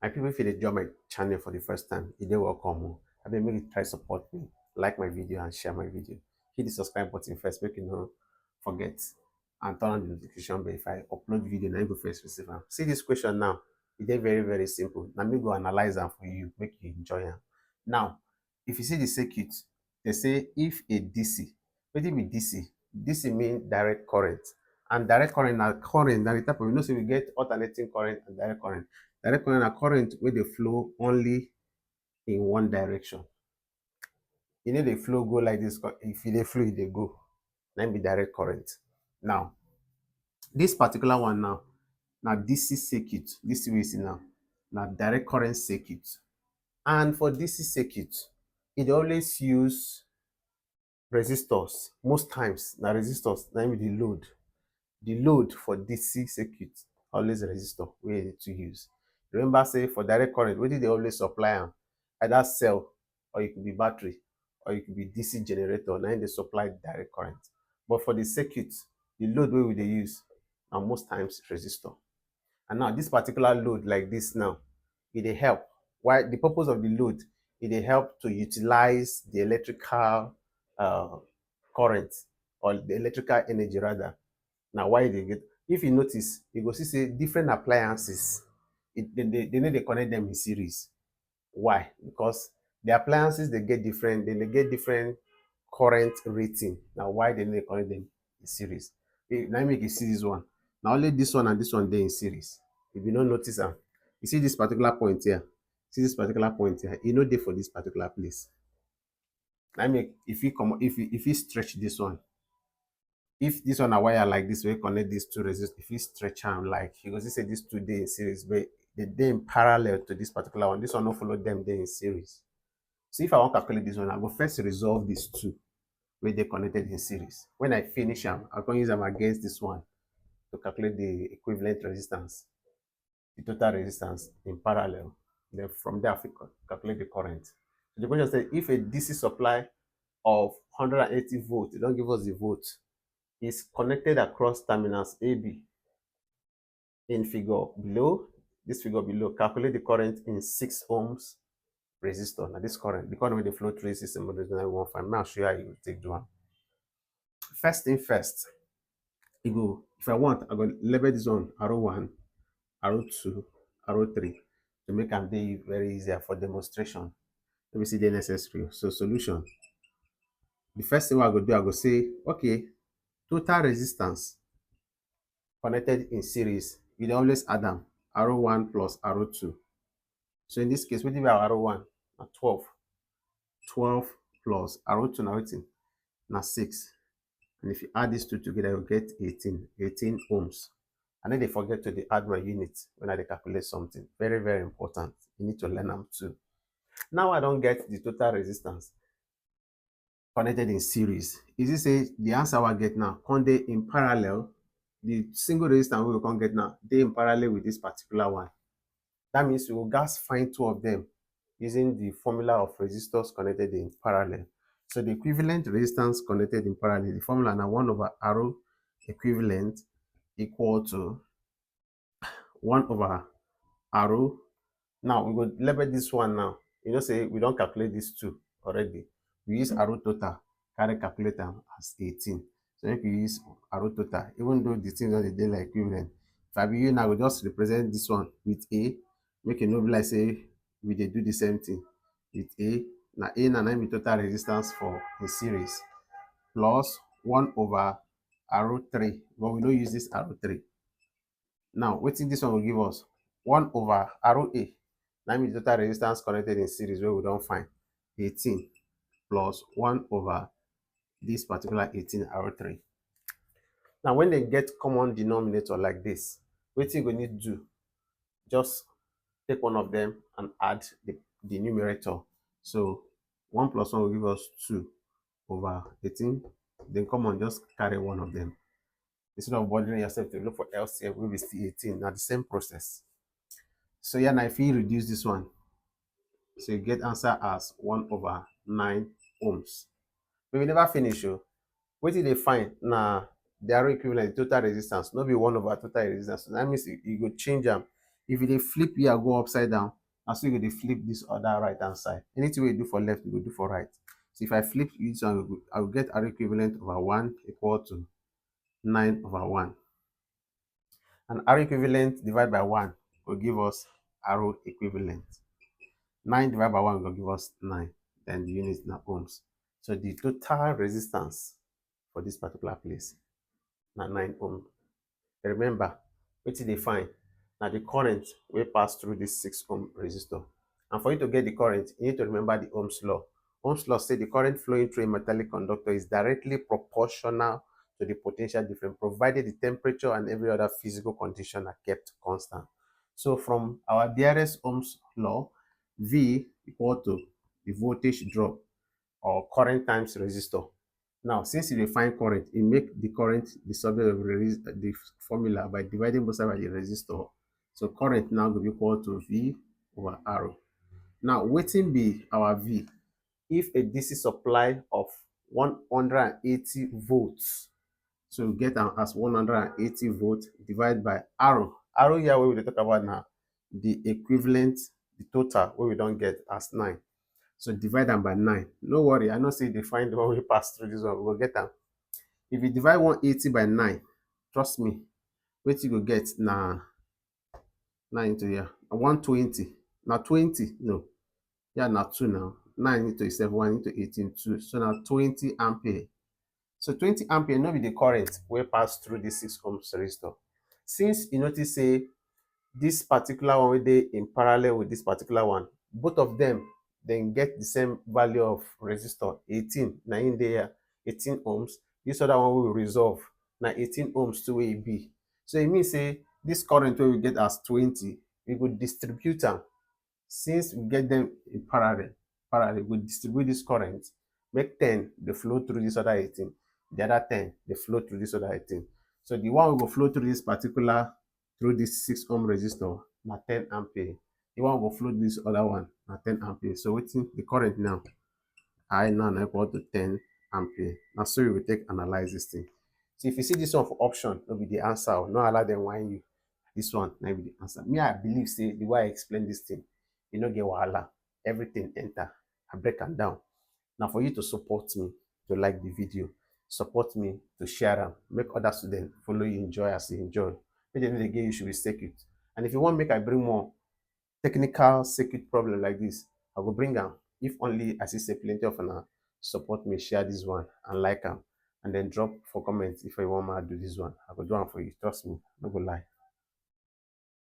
My people, if you join my channel for the first time, you dey welcome. I beg make you try support me, like my video and share my video. Hit the subscribe button first, make you no forget, and turn on the notification bell if I upload video. Now you go first receive am. See this question now. It is very simple. Now me go analyze am for you, make you enjoy am. Now, if you see the circuit, they say if a DC, wetin be DC? DC mean direct current, and direct current na the type of, you know, say we get alternating current and direct current. Direct current na current wey dey flow only in one direction. E no dey flow go like this. If e dey flow, e dey go. Na be direct current. Now, this particular one now, na DC circuit. This way you see now, na direct current circuit. And for DC circuit, e dey always use resistors. Most times, na resistors na be the load. The load for DC circuit always resistor wey you need to use. Remember, say for direct current, wetin dey always supply am? Either cell, or it could be battery, or it could be DC generator. Na dey supply direct current. But for the circuit, the load wey we dey use na most times resistor. And now this particular load like this now, e dey help. Why? The purpose of the load, e dey help to utilize the electrical current, or the electrical energy rather. Now why they get? If you notice, you go see say different appliances, they no dey connect them in series. Why? Because the appliances they get different current rating. Now why they no dey connect them in series? Now make you see this one. Now only this one and this one they in series. If you don't notice am, you see this particular point here. See this particular point here. E no dey for this particular place. Now make if you stretch this one. If this one a wire like this, we connect these two resistors. If you stretch them like, you go see say these two dey in series, but they in parallel to this particular one. This one no follow them, they in series. So if I want to calculate this one, I go first resolve these two where they connected in series. When I finish them, I'm going to use them against this one to calculate the equivalent resistance, the total resistance in parallel. Then from there, I calculate the current. So the question says, if a DC supply of 180 volts, they don't give us the volt, is connected across terminals AB in figure below, this figure below, calculate the current in 6 ohms resistor. Now this current, the current with the flow through system of the 915. I'll show you how you take do one. First thing first, you go, if I want, I go label this one arrow 1, arrow 2, arrow 3 to make them be very easier for demonstration. Let me see the necessary. So solution. The first thing I go do, I go say, okay, total resistance connected in series, you dey always add them, arrow 1 plus arrow 2. So in this case, what do we have arrow 1? Na 12. 12 plus arrow 2 now waiting, na 6. And if you add these two together, you get 18 ohms. And then they forget to add my units when I calculate something. Very important. You need to learn them too. Now I don't get the total resistance connected in series. Is it say the answer I get now, can they in parallel? The single resistance we can get now, they in parallel with this particular one. That means we will just find two of them using the formula of resistors connected in parallel. So the equivalent resistance connected in parallel, the formula now 1 over arrow equivalent equal to 1 over arrow. Now we go label this one now. You know, say we don't calculate these two already. We use arrow total, carry calculator as 18. So if you use arrow total, even though the things on the day like equivalent, if I be you now, we just represent this one with A, make it no be like say we dey do the same thing with A. Now A na be total resistance for the series plus 1 over arrow 3, but we don't use this arrow 3. Now, waiting this one will give us 1 over arrow A. That means total resistance connected in series where we don't find 18 plus 1 over this particular 18 arrow 3. Now, when they get common denominator like this, what you need to do, just take one of them and add the numerator. So 1 plus 1 will give us 2 over 18. Then common, just carry one of them. Instead of bothering yourself to look for LCM, we will see 18. Now the same process. So yeah, now if you reduce this one, so you get answer as 1 over 9 ohms. But we never finish. What did they find? Now the arrow equivalent total resistance, not be 1 over total resistance. So that means you go change them. If you dey flip here go upside down, na so you go dey flip this other right hand side. Anything wey you do for left, you go do for right. So if I flip this one, I will get R equivalent over 1 equal to 9 over 1. And R equivalent divided by 1 will give us R equivalent. 9 divided by 1 will give us 9. Then the unit na ohms. So the total resistance for this particular place na 9 ohm. Remember, wetin dey find na the current wey pass through this 6 ohm resistor. And for you to get the current, you need to remember the Ohm's law. Ohm's law say the current flowing through a metallic conductor is directly proportional to the potential difference, provided the temperature and every other physical condition are kept constant. So from our dearest Ohm's law, V equal to the voltage drop or current times resistor. Now, since you define current, you make the current the subject of the formula by dividing both sides by the resistor. So current now will be equal to V over R. Now, wetin be our V? If a DC supply of 180 volts, so we get am as 180 volts divided by R. R here wey we dey talk about now, the equivalent, the total wey we don get as 9. So divide am by 9. No worry, I know say you dey find the one wey pass through this one, we go get am. If you divide 180 by 9, trust me, wetin you go get na 9 into here, 120. Na 20, no. Here na 2 now. 9 into 7, 1 into 18, 2. So na 20 ampere. So 20 ampere no be the current wey pass through this 6 ohms resistor. Since you notice say this particular one wey dey in parallel with this particular one, both of them then get the same value of resistor, 18. Na in there, 18 ohms. This other one we will resolve na 18 ohms to wey e be. So e mean say this current wey we get as 20, we go distribute am. Since we get them in parallel, we distribute this current, make 10 dey flow through this other 18, the other 10 dey flow through this other 18. So the one wey go flow through this 6 ohm resistor na 10 ampere. The one wey go flow this other one na 10 ampere. So wetin the current now, I now na equal to 10 ampere. Na so we will take analyze this thing. So if you see this one for option, no be the answer, no allow them whine you. This one na be the answer. Me, I believe say the way I explain this thing, you no get wahala. Everything enter. I break am down. Now for you to support me, to like the video, support me to share am, make other students follow you enjoy as you enjoy. Make dem no dey get issue with circuit. And if you want make I bring more technical circuit problem like this, I go bring am. If only I see say plenty of una support me, share this one and like am, and then drop for comment if you want me to do this one. I go do am for you. Trust me, no go lie.